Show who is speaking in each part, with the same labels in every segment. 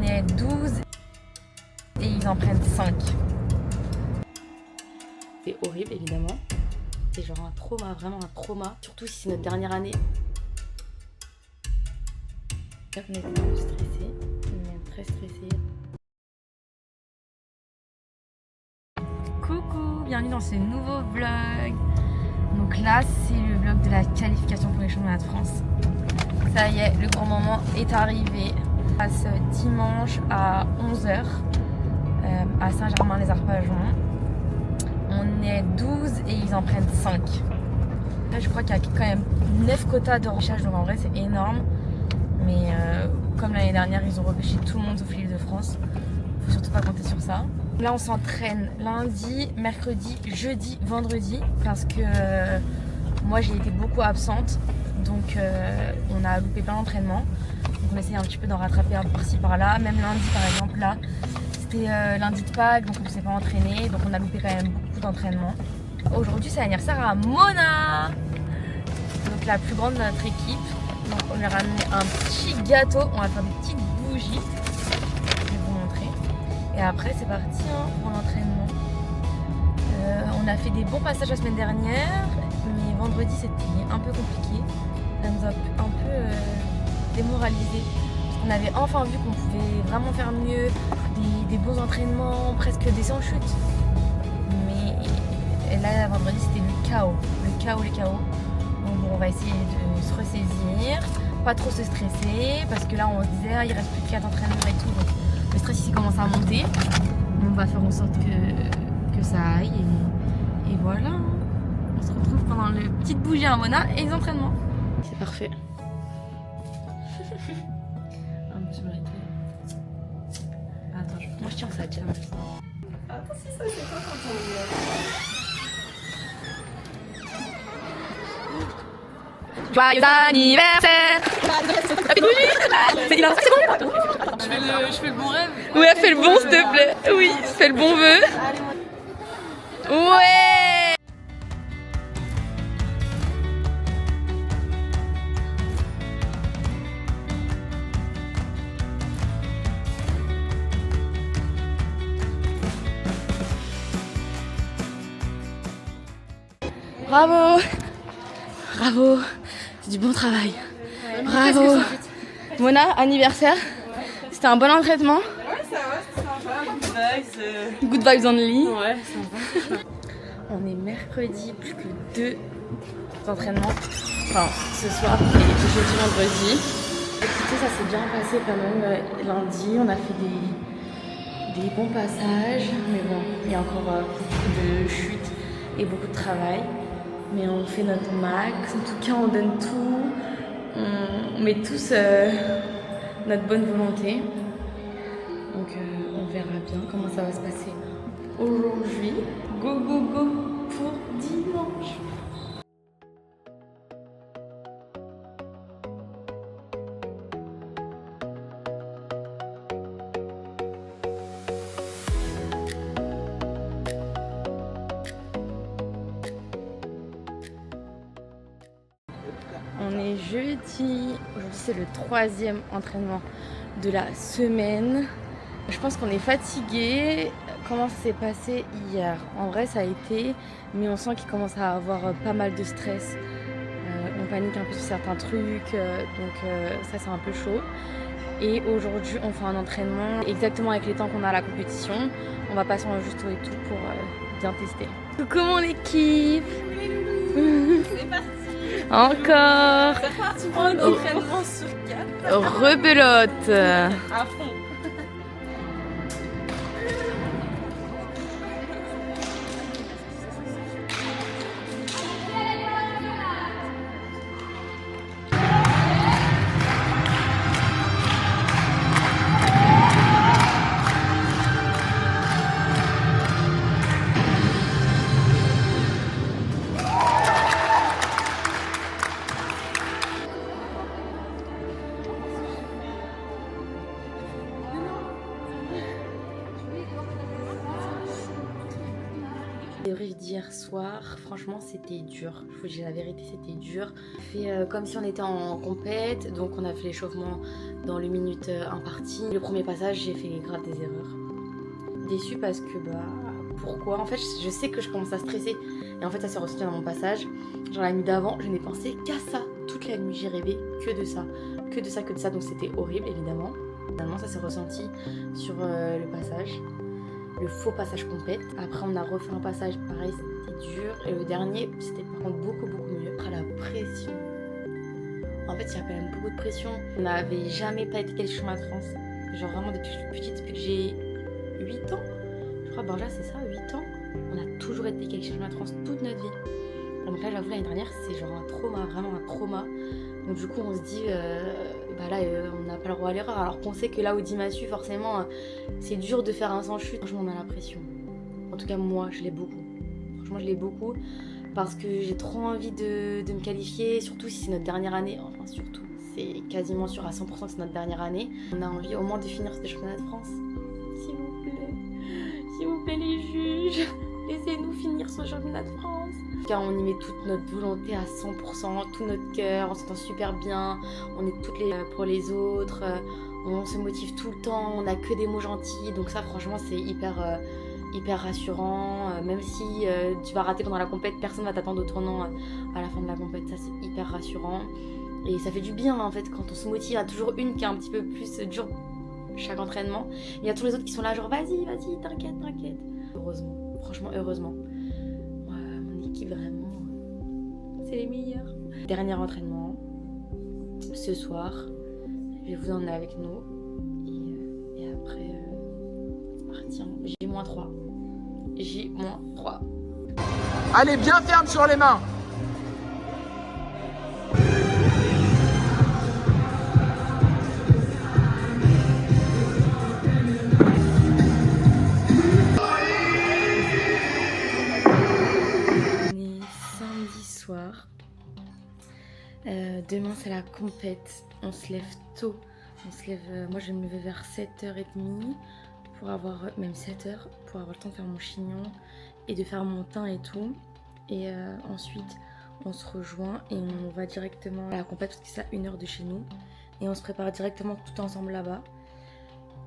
Speaker 1: est 12 et ils en prennent 5. C'est horrible évidemment. C'est genre un trauma, vraiment un trauma. Surtout si c'est notre dernière année. On est un peu stressés, on est très stressés. Coucou, bienvenue dans ce nouveau vlog. Donc là, c'est le vlog de la qualification pour les championnats de France. Ça y est, le grand moment est arrivé. On passe dimanche à 11h à Saint-Germain-les-Arpajons. On est 12 et ils en prennent 5. Là, je crois qu'il y a quand même 9 quotas de repêchage, donc en vrai c'est énorme. Mais comme l'année dernière, ils ont repêché tout le monde sauf l'Île-de-France. Faut surtout pas compter sur ça. Là, on s'entraîne lundi, mercredi, jeudi, vendredi. Parce que moi, j'ai été beaucoup absente. Donc, on a loupé plein d'entraînements. Donc, on essaye un petit peu d'en rattraper un par-ci par-là. Même lundi, par exemple, là, c'était lundi de Pâques. Donc, on ne s'est pas entraîné. Donc, on a loupé quand même beaucoup d'entraînements. Aujourd'hui, c'est l'anniversaire à Mona. Donc, la plus grande de notre équipe. Donc on lui a ramené un petit gâteau, on va faire des petites bougies, je vais vous montrer. Et après c'est parti pour l'entraînement. On a fait des bons passages la semaine dernière, mais vendredi c'était un peu compliqué. Ça nous a un peu démoralisé. Parce qu'on avait enfin vu qu'on pouvait vraiment faire mieux, des bons entraînements, presque des sans chute. Mais là vendredi c'était le chaos, les chaos. Donc bon, on va essayer de se ressaisir, pas trop se stresser, parce que là on se disait il reste plus que 4 entraînements et tout, donc le stress il commence à monter. On va faire en sorte que ça aille et voilà. On se retrouve pendant le petite bougie à Mona et les entraînements. C'est parfait. Un peu sur la tête. Attends, moi je tiens ça déjà.
Speaker 2: Attends, si ça c'est pas quand on
Speaker 1: Joyeux anniversaire! C'est bon?
Speaker 2: Je fais le bon rêve.
Speaker 1: Ouais, fais le bon s'il te plaît. Oui, fais le bon vœu. Ouais! Bravo! Bravo! C'est du bon travail. Bravo! Mona, anniversaire. C'était un bon entraînement.
Speaker 2: Ouais, ça va, c'est sympa. Good vibes.
Speaker 1: Good vibes only.
Speaker 2: Ouais, sympa.
Speaker 1: On est mercredi, plus que 2 entraînements. Enfin, ce soir et jeudi, vendredi. Écoutez, ça s'est bien passé quand même. Lundi, on a fait des bons passages. Mais bon, il y a encore beaucoup de chutes et beaucoup de travail. Mais on fait notre max. En tout cas, on donne tout. On met tous notre bonne volonté. Donc, on verra bien comment ça va se passer aujourd'hui. Go, go, go pour dimanche. On est jeudi, aujourd'hui c'est le 3e entraînement de la semaine. Je pense qu'on est fatigué. Comment ça s'est passé hier? En vrai ça a été, mais on sent qu'il commence à avoir pas mal de stress. On panique un peu sur certains trucs, donc ça c'est un peu chaud. Et aujourd'hui on fait un entraînement exactement avec les temps qu'on a à la compétition. On va passer en justo et tout pour bien tester. Coucou mon équipe.
Speaker 2: C'est parti.
Speaker 1: Encore.
Speaker 2: C'est parti pour un entraînement sur 4.
Speaker 1: Rebelote.
Speaker 2: À fond.
Speaker 1: Le débrief d'hier soir, franchement c'était dur, je vous dis la vérité, c'était dur. On a fait comme si on était en compète, donc on a fait l'échauffement dans le minute imparti. Le premier passage, j'ai fait grave des erreurs. Déçue parce que pourquoi? En fait je sais que je commence à stresser et en fait ça s'est ressenti dans mon passage. Genre la nuit d'avant, je n'ai pensé qu'à ça. Toute la nuit j'ai rêvé que de ça, que de ça, que de ça, donc c'était horrible évidemment. Finalement ça s'est ressenti sur le passage. Le faux passage compète. Après on a refait un passage pareil, c'était dur. Et le dernier c'était par contre beaucoup mieux. Après la pression. En fait il y a quand même beaucoup de pression. On n'avait jamais pas été qualifié championnat de France. Genre vraiment depuis que je suis petite, depuis que j'ai 8 ans. Je crois Borja c'est ça, 8 ans. On a toujours été qualifié championnat de France toute notre vie. Donc là j'avoue l'année dernière c'est genre un trauma, vraiment un trauma. Donc du coup on se dit on n'a pas le droit à l'erreur, alors qu'on sait que là Audi Massu forcément c'est dur de faire un sans chute. Franchement on a la pression. En tout cas moi je l'ai beaucoup. Franchement je l'ai beaucoup parce que j'ai trop envie de me qualifier, surtout si c'est notre dernière année. Enfin surtout, c'est quasiment sûr à 100% que c'est notre dernière année. On a envie au moins de finir ce championnat de France. S'il vous plaît les juges, laissez-nous finir ce championnat de France. Car on y met toute notre volonté à 100%, tout notre cœur, on s'entend super bien, on est toutes les pour les autres, on se motive tout le temps, on n'a que des mots gentils, donc ça franchement c'est hyper rassurant. Même si tu vas rater pendant la compète, personne va t'attendre au tournant à la fin de la compète, ça c'est hyper rassurant. Et ça fait du bien en fait quand on se motive, il y a toujours une qui est un petit peu plus dure chaque entraînement. Il y a tous les autres qui sont là genre vas-y, t'inquiète. Heureusement, franchement heureusement. Qui vraiment c'est les meilleurs. Dernier entraînement ce soir, je vais vous emmener avec nous et après c'est parti. J-3.
Speaker 3: Allez bien ferme sur les mains.
Speaker 1: Soir. Demain c'est la compète, on se lève tôt, moi je vais me lever vers 7h30 pour avoir, même 7h, pour avoir le temps de faire mon chignon et de faire mon teint et tout. Et ensuite on se rejoint et on va directement à la compète parce que c'est à 1 heure de chez nous et on se prépare directement tout ensemble là-bas.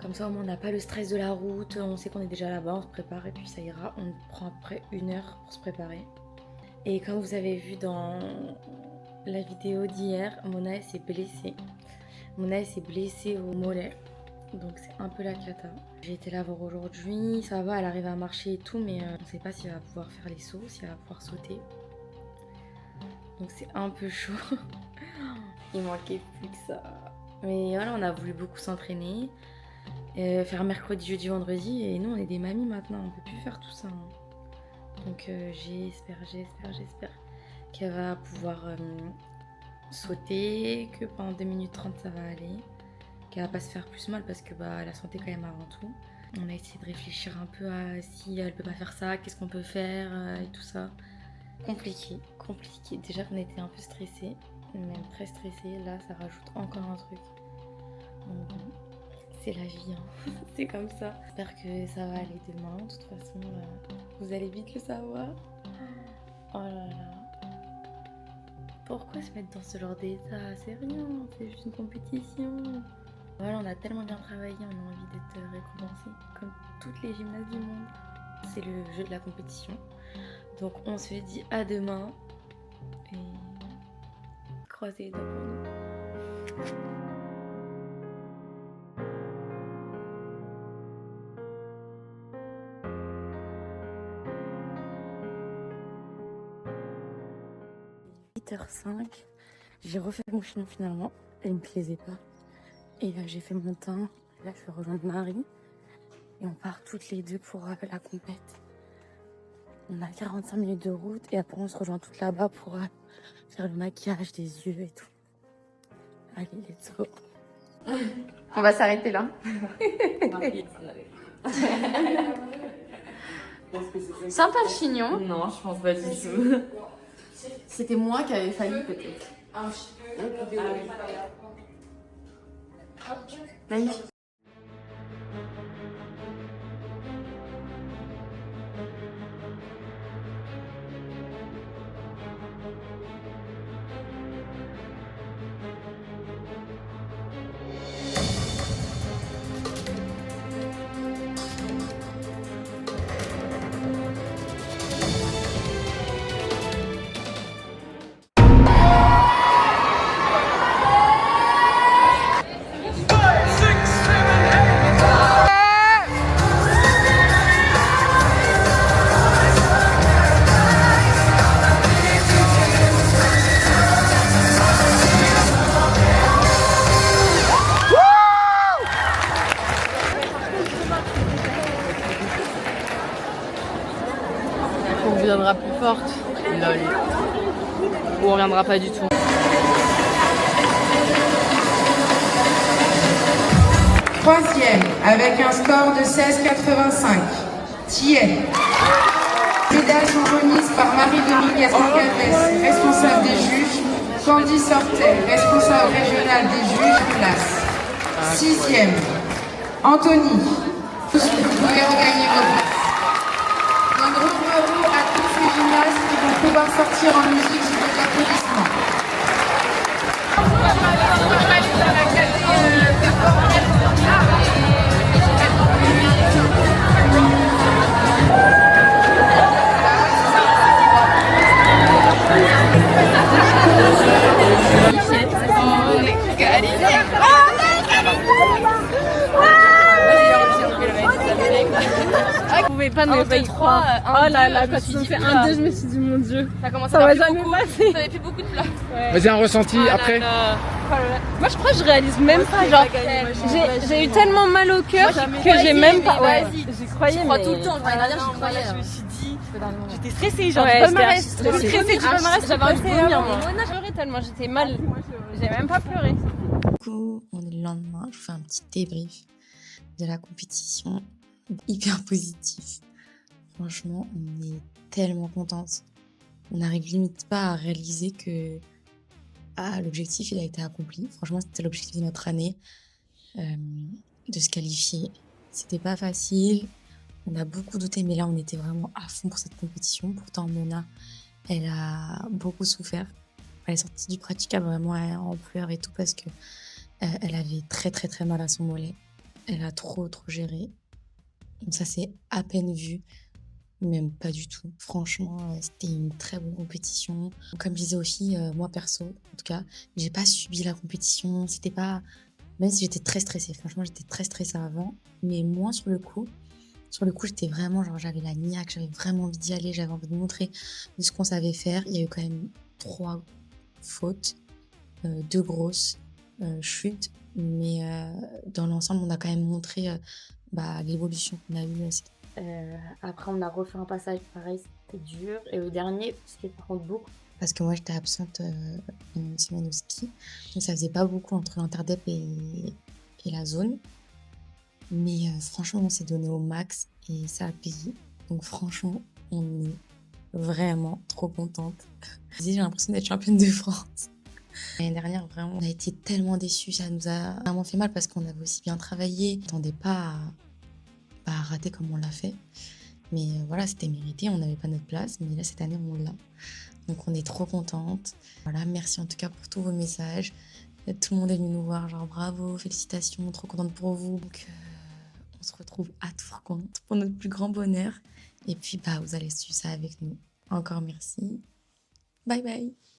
Speaker 1: Comme ça au moins on n'a pas le stress de la route, on sait qu'on est déjà là-bas, on se prépare et puis ça ira. On prend après 1 heure pour se préparer. Et comme vous avez vu dans la vidéo d'hier, Mona s'est blessée. Au mollet. Donc c'est un peu la cata. J'ai été la voir aujourd'hui. Ça va, elle arrive à marcher et tout, mais on ne sait pas si elle va pouvoir faire les sauts, si elle va pouvoir sauter. Donc c'est un peu chaud. Il manquait plus que ça. Mais voilà, on a voulu beaucoup s'entraîner. Faire mercredi, jeudi, vendredi. Et nous, on est des mamies maintenant. On ne peut plus faire tout ça. Donc j'espère qu'elle va pouvoir sauter, que pendant 2 minutes 30 ça va aller, qu'elle va pas se faire plus mal parce que la santé quand même avant tout. On a essayé de réfléchir un peu à si elle peut pas faire ça, qu'est-ce qu'on peut faire et tout ça. Compliqué. Déjà qu'on était un peu stressés, même très stressés, là ça rajoute encore un truc. Donc bon, c'est la vie, hein. C'est comme ça. J'espère que ça va aller demain, de toute façon vous allez vite le savoir. Oh là là. Pourquoi se mettre dans ce genre d'état? C'est rien, c'est juste une compétition. Voilà, on a tellement bien travaillé, on a envie d'être récompensé comme toutes les gymnastes du monde. C'est le jeu de la compétition. Donc on se dit à demain et croisez les doigts pour nous. h 05, j'ai refait mon chignon finalement, il me plaisait pas. Et là j'ai fait mon teint, là je vais rejoindre Marie et on part toutes les deux pour la compète. On a 45 minutes de route et après on se rejoint toutes là-bas pour faire le maquillage des yeux et tout. Allez, let's go. On va s'arrêter là. Sympa le chignon.
Speaker 2: Non, je pense pas du tout.
Speaker 1: C'était moi qui avais failli peut-être. Magnifique.
Speaker 4: reviendra plus forte. Lol. Ou on reviendra pas du tout.
Speaker 5: Troisième, avec un score de 16,85. Thiers. Médailles sont remises par Marie-Dominique Calves, responsable des juges, Candy Sortel, responsable régional des juges, classe. Sixième, Anthony. Tous, vous pouvez regagner vos places. Un gros bravo à tous ces gymnastes qui vont pouvoir sortir en musique sous vos applaudissements.
Speaker 4: Vous pouvez pas ne pas y croire. Oh là là, quand ils ont fait 1-2, je me suis dit mon dieu, ça va jamais passer.
Speaker 1: Ça avait plus beaucoup de plats.
Speaker 3: Vas-y, un ressenti après.
Speaker 4: Moi je crois que je réalise même pas, genre j'ai eu tellement mal au cœur que j'ai même pas. Ouais, j'y croyais.
Speaker 1: Je crois tout le temps. L'année dernière, j'y croyais. Je me suis dit,
Speaker 4: j'étais stressée, genre
Speaker 1: ouais,
Speaker 4: palmarès. J'étais stressée du palmarès, j'avais envie de vomir. Moi, j'ai pleuré tellement j'étais mal. J'ai même pas pleuré.
Speaker 6: Du coup, on est le lendemain, je vous fais un petit débrief de la compétition, hyper positif. Franchement, on est tellement contente. On n'arrive limite pas à réaliser que l'objectif il a été accompli. Franchement, c'était l'objectif de notre année, de se qualifier. C'était pas facile, on a beaucoup douté, mais là on était vraiment à fond pour cette compétition. Pourtant, Mona, elle a beaucoup souffert. Elle est sortie du praticable vraiment en pleurs et tout parce que elle avait très très très mal à son mollet. Elle a trop géré. Donc ça c'est à peine vu, même pas du tout. Franchement, c'était une très bonne compétition. Comme je disais aussi, moi perso, en tout cas, j'ai pas subi la compétition. C'était pas, même si j'étais très stressée. Franchement, j'étais très stressée avant, mais moi sur le coup, j'étais vraiment genre j'avais la niaque, j'avais vraiment envie d'y aller, j'avais envie de montrer ce qu'on savait faire. Il y a eu quand même 3 fautes, 2 grosses chutes, mais dans l'ensemble, on a quand même montré l'évolution qu'on a eue. Après, on a refait un passage pareil, c'était dur. Et le dernier, c'était par contre beaucoup. Parce que moi, j'étais absente une semaine au ski. Donc, ça faisait pas beaucoup entre l'interdep et la zone. Mais franchement, on s'est donné au max et ça a payé. Donc, franchement, on est vraiment trop contente. J'ai l'impression d'être championne de France. L'année dernière, vraiment, on a été tellement déçus. Ça nous a vraiment fait mal parce qu'on avait aussi bien travaillé. On n'attendait pas à rater comme on l'a fait. Mais voilà, c'était mérité. On n'avait pas notre place. Mais là, cette année, on l'a. Donc, on est trop contente. Voilà, merci en tout cas pour tous vos messages. Tout le monde est venu nous voir. Genre, bravo, félicitations, trop contente pour vous. Donc, on se retrouve à Tourcoing pour notre plus grand bonheur. Et puis, vous allez suivre ça avec nous. Encore merci. Bye bye.